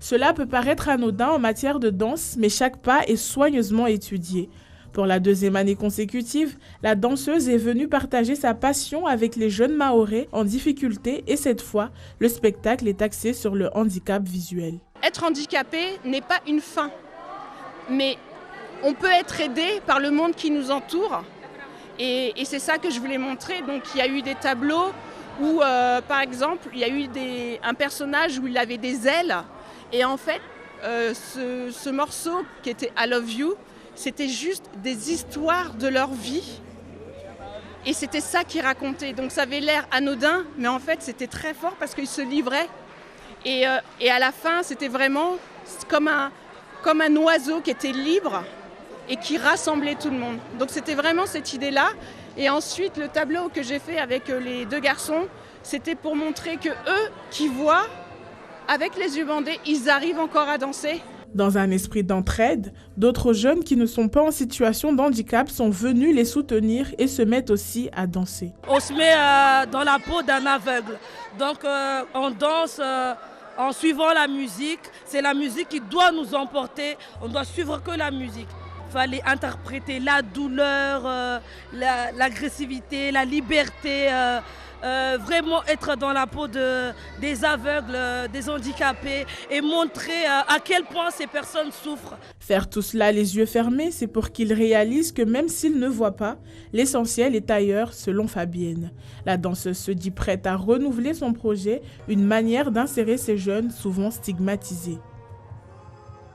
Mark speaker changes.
Speaker 1: Cela peut paraître anodin en matière de danse, mais chaque pas est soigneusement étudié. Pour la deuxième année consécutive, la danseuse est venue partager sa passion avec les jeunes Mahorais en difficulté et cette fois, le spectacle est axé sur le handicap visuel.
Speaker 2: Être handicapé n'est pas une fin, mais on peut être aidé par le monde qui nous entoure et c'est ça que je voulais montrer. Donc il y a eu des tableaux où, par exemple, il y a eu un personnage où il avait des ailes et en fait, ce morceau qui était I Love You, c'était juste des histoires de leur vie. Et c'était ça qu'ils racontaient. Donc ça avait l'air anodin, mais en fait c'était très fort parce qu'ils se livraient. Et à la fin, c'était vraiment comme un oiseau qui était libre et qui rassemblait tout le monde. Donc c'était vraiment cette idée-là. Et ensuite, le tableau que j'ai fait avec les deux garçons, c'était pour montrer que eux qui voient, avec les yeux bandés, ils arrivent encore à danser.
Speaker 1: Dans un esprit d'entraide, d'autres jeunes qui ne sont pas en situation de handicap sont venus les soutenir et se mettent aussi à danser.
Speaker 3: On se met dans la peau d'un aveugle. Donc on danse en suivant la musique. C'est la musique qui doit nous emporter. On doit suivre que la musique. Il fallait interpréter la douleur, l'agressivité, la liberté. Vraiment être dans la peau des aveugles, des handicapés et montrer à quel point ces personnes souffrent.
Speaker 1: Faire tout cela les yeux fermés, c'est pour qu'ils réalisent que même s'ils ne voient pas, l'essentiel est ailleurs selon Fabienne. La danseuse se dit prête à renouveler son projet, une manière d'insérer ces jeunes souvent stigmatisés.